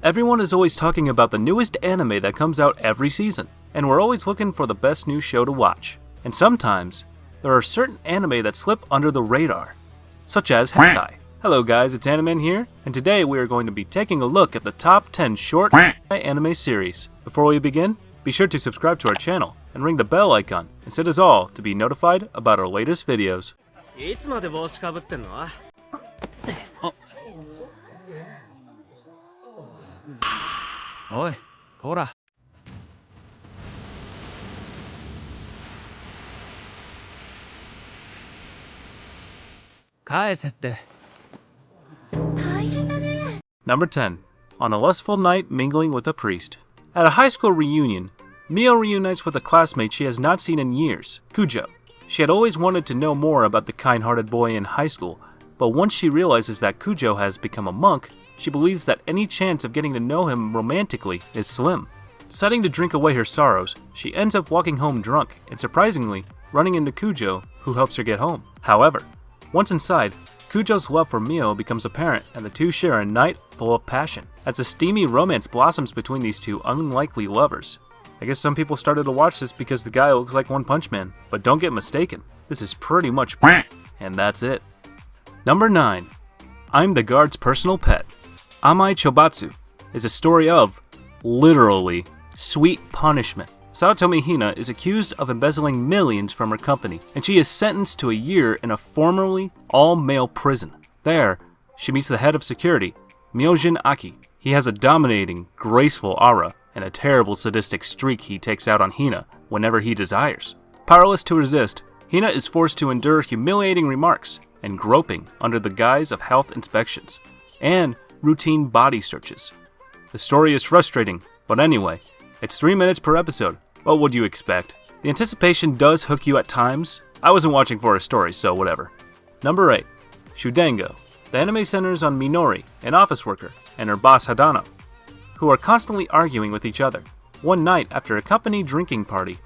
Everyone is always talking about the newest anime that comes out every season, and we're always looking for the best new show to watch. And sometimes, there are certain anime that slip under the radar, such as Honkai. Hello guys, it's Animan here, and today we are going to be taking a look at the top 10 short anime series. Before we begin, be sure to subscribe to our channel and ring the bell icon and set us all to be notified about our latest videos. いつまで帽子かぶってんの？おい、こら。返せって。Number 10. On a lustful night mingling with a priest. At a high school reunion, Mio reunites with a classmate she has not seen in years, Kujo. She had always wanted to know more about the kind-hearted boy in high school, but once she realizes that Kujo has become a monk, she believes that any chance of getting to know him romantically is slim. Deciding to drink away her sorrows, she ends up walking home drunk and surprisingly running into Kujo, who helps her get home. However, once inside, Kujo's love for Mio becomes apparent and the two share a night full of passion, as a steamy romance blossoms between these two unlikely lovers. I guess some people started to watch this because the guy looks like One Punch Man, but don't get mistaken, this is pretty much and that's it. Number 9. I'm the guard's personal pet. Amai Choubatsu is a story of, literally, sweet punishment. Saotomi Hina is accused of embezzling millions from her company, and she is sentenced to a year in a formerly all-male prison. There, she meets the head of security, Myojin Aki. He has a dominating, graceful aura, and a terrible sadistic streak he takes out on Hina whenever he desires. Powerless to resist, Hina is forced to endure humiliating remarks and groping under the guise of health inspections, and routine body searches. The story is frustrating, but anyway, it's 3 minutes per episode. What would you expect? The anticipation does hook you at times. I wasn't watching for a story, so whatever. Number 8. Shuudengo. The anime centers on Minori, an office worker, and her boss Hadano, who are constantly arguing with each other. One night after a company drinking party,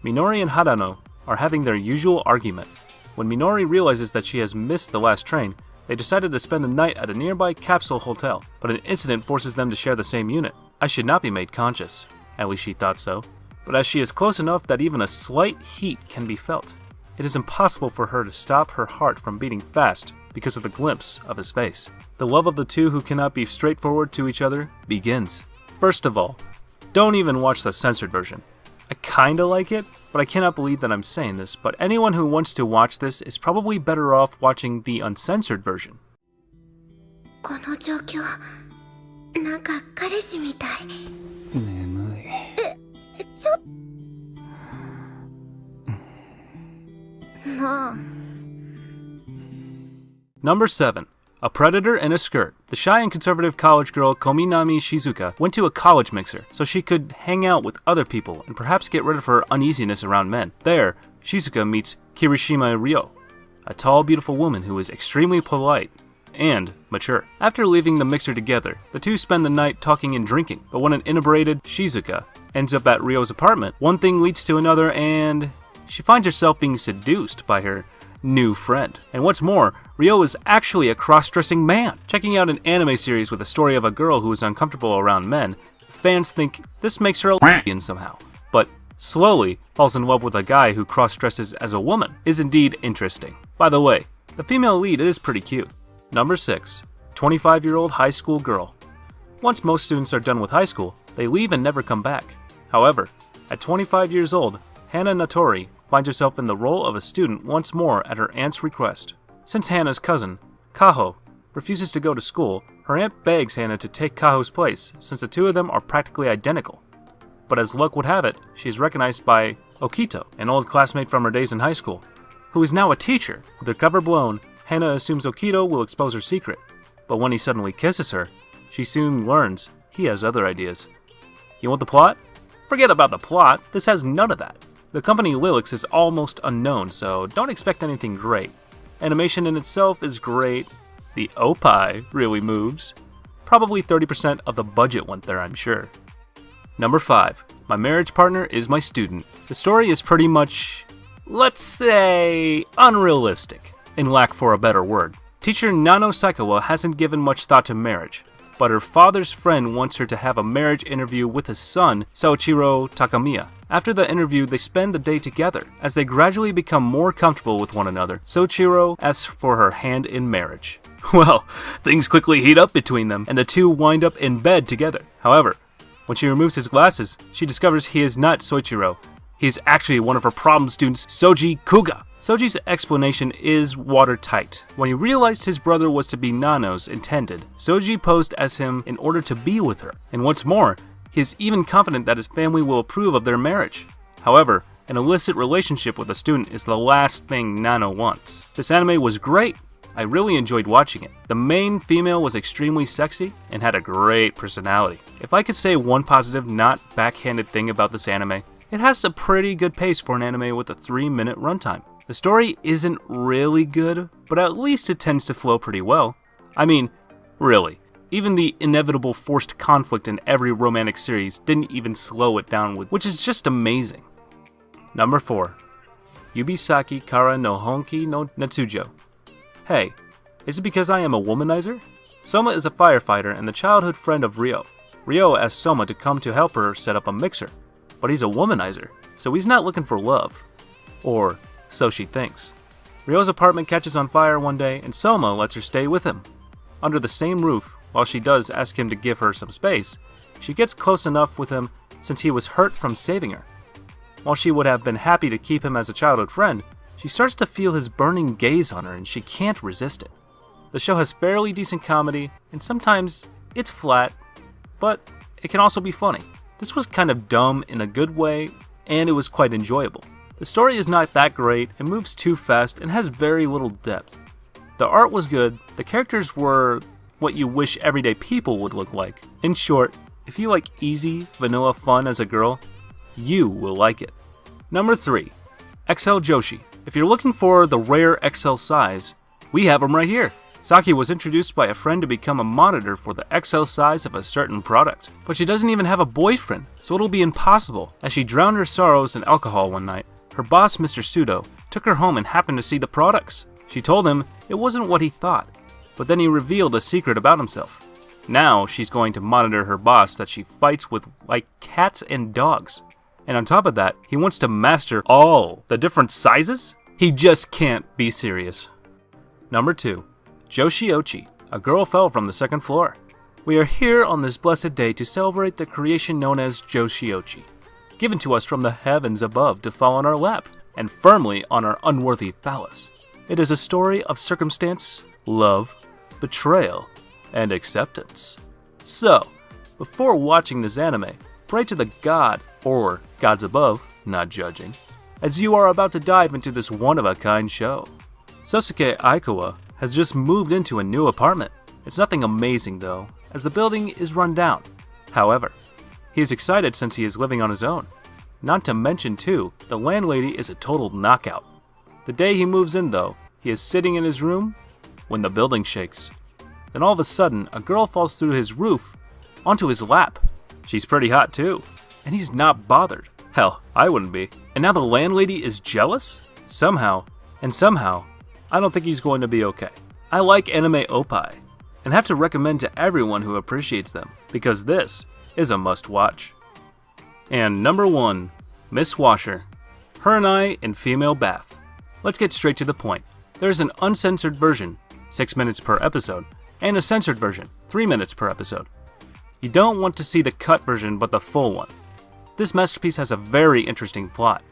Minori and Hadano are having their usual argument. When Minori realizes that she has missed the last train, they decided to spend the night at a nearby capsule hotel, but an incident forces them to share the same unit. I should not be made conscious. At least she thought so. But as she is close enough that even a slight heat can be felt, it is impossible for her to stop her heart from beating fast because of the glimpse of his face. The love of the two who cannot be straightforward to each other begins. First of all, don't even watch the censored version. I kinda like it, but I cannot believe that I'm saying this, but anyone who wants to watch this is probably better off watching the uncensored version. この状況、なんか彼氏みたい。眠い。ちょっなあ。Number 7. A predator in a skirt. The shy and conservative college girl Kominami Shizuka went to a college mixer so she could hang out with other people and perhaps get rid of her uneasiness around men. There, Shizuka meets Kirishima Ryo, a tall, beautiful woman who is extremely polite and mature. After leaving the mixer together, the two spend the night talking and drinking, but when an inebriated Shizuka ends up at Ryo's apartment, one thing leads to another and she finds herself being seduced by her new friend. And what's more, Ryo is actually a cross-dressing man. Checking out an anime series with a story of a girl who is uncomfortable around men, fans think this makes her a lesbian somehow, but slowly falls in love with a guy who cross-dresses as a woman is indeed interesting. By the way, the female lead is pretty cute. Number 6. 25-year-old high school girl. Once most students are done with high school, they leave and never come back. However, at 25 years old, Hana Natori finds herself in the role of a student once more at her aunt's request. Since Hana's cousin, Kaho, refuses to go to school, her aunt begs Hana to take Kaho's place since the two of them are practically identical. But as luck would have it, she is recognized by Okito, an old classmate from her days in high school, who is now a teacher. With her cover blown, Hana assumes Okito will expose her secret, but when he suddenly kisses her, she soon learns he has other ideas. You want the plot? Forget about the plot, this has none of that. The company Lilix is almost unknown, so don't expect anything great. Animation in itself is great, the Opai really moves. Probably 30% of the budget went there, I'm sure. Number 5. My marriage partner is my student. The story is pretty much, let's say, unrealistic, in lack for a better word. Teacher Nano Saikawa hasn't given much thought to marriage. but her father's friend wants her to have a marriage interview with his son, Soichiro Takamiya. After the interview, they spend the day together. As they gradually become more comfortable with one another, Soichiro asks for her hand in marriage. Well, things quickly heat up between them, and the two wind up in bed together. However, when she removes his glasses, she discovers he is not Soichiro. He is actually one of her problem students, Soji Kuga. Soji's explanation is watertight. When he realized his brother was to be Nano's intended, Soji posed as him in order to be with her. And what's more, he is even confident that his family will approve of their marriage. However, an illicit relationship with a student is the last thing Nano wants. This anime was great. I really enjoyed watching it. The main female was extremely sexy and had a great personality. If I could say one positive, not backhanded thing about this anime, it has a pretty good pace for an anime with a 3-minute runtime. The story isn't really good, but at least it tends to flow pretty well. I mean, really. Even the inevitable forced conflict in every romantic series didn't even slow it down, which is just amazing. Number 4. Yubisaki Kara no Honki no Netsujou. Hey, is it because I am a womanizer? Soma is a firefighter and the childhood friend of Ryo. Ryo asks Soma to come to help her set up a mixer, but he's a womanizer, so he's not looking for love. Or so she thinks. Ryo's apartment catches on fire one day and Soma lets her stay with him. Under the same roof, while she does ask him to give her some space, she gets close enough with him since he was hurt from saving her. While she would have been happy to keep him as a childhood friend, she starts to feel his burning gaze on her and she can't resist it. The show has fairly decent comedy, and sometimes it's flat, but it can also be funny. This was kind of dumb in a good way, and it was quite enjoyable. The story is not that great, it moves too fast, and has very little depth. The art was good, the characters were what you wish everyday people would look like. In short, if you like easy, vanilla fun as a girl, you will like it. Number 3. XL Joshi. If you're looking for the rare XL size, we have them right here. Saki was introduced by a friend to become a monitor for the XL size of a certain product. But she doesn't even have a boyfriend, so it'll be impossible. As she drowned her sorrows in alcohol one night, her boss, Mr. Pseudo, took her home and happened to see the products. She told him it wasn't what he thought, but then he revealed a secret about himself. Now she's going to monitor her boss that she fights with like cats and dogs. And on top of that, he wants to master all the different sizes? He just can't be serious. Number 2. Joshiochi. A girl fell from the second floor. We are here on this blessed day to celebrate the creation known as Joshiochi, given to us from the heavens above to fall on our lap, and firmly on our unworthy phallus. It is a story of circumstance, love, betrayal, and acceptance. So, before watching this anime, pray to the god, or gods above, not judging, as you are about to dive into this one-of-a-kind show. Sosuke Aikawa has just moved into a new apartment. It's nothing amazing though, as the building is run down. However, he is excited since he is living on his own. Not to mention too, the landlady is a total knockout. The day he moves in though, he is sitting in his room when the building shakes. Then all of a sudden, a girl falls through his roof onto his lap. She's pretty hot too, and he's not bothered. Hell, I wouldn't be. And now the landlady is jealous? Somehow, I don't think he's going to be okay. I like anime oppai, and have to recommend to everyone who appreciates them, because this is a must-watch. And number 1, Miss Washer. Her and I in female bath. Let's get straight to the point. There's an uncensored version, 6 minutes per episode, and a censored version, 3 minutes per episode. You don't want to see the cut version, but the full one. This masterpiece has a very interesting plot.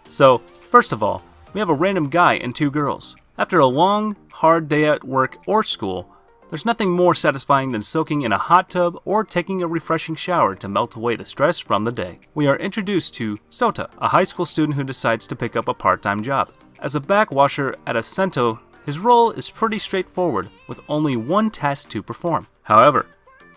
So, first of all, we have a random guy and 2 girls. After a long, hard day at work or school, there's nothing more satisfying than soaking in a hot tub or taking a refreshing shower to melt away the stress from the day. We are introduced to Sota, a high school student who decides to pick up a part-time job. As a backwasher at a sento, his role is pretty straightforward, with only one task to perform. However,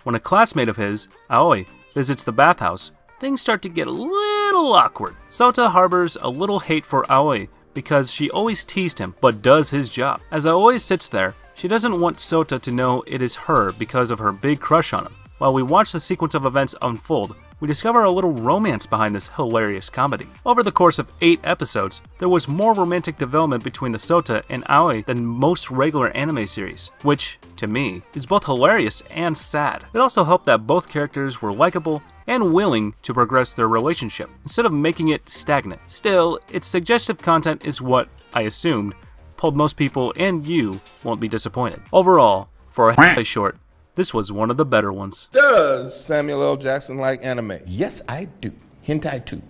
when a classmate of his, Aoi, visits the bathhouse, things start to get a little awkward. Sota harbors a little hate for Aoi because she always teased him, but does his job. As Aoi sits there, she doesn't want Sota to know it is her because of her big crush on him. While we watch the sequence of events unfold, we discover a little romance behind this hilarious comedy. Over the course of 8 episodes, there was more romantic development between the Sota and Aoi than most regular anime series, which, to me, is both hilarious and sad. It also helped that both characters were likable and willing to progress their relationship, instead of making it stagnant. Still, its suggestive content is what, I assumed, pulled most people, and you won't be disappointed. Overall, for a hentai short, this was one of the better ones. Does Samuel L. Jackson like anime? Yes, I do. Hentai too.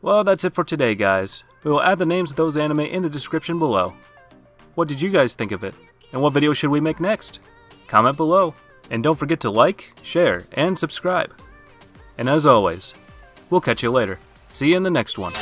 Well, that's it for today, guys. We will add the names of those anime in the description below. What did you guys think of it? And what video should we make next? Comment below. And don't forget to like, share, and subscribe. And as always, we'll catch you later. See you in the next one.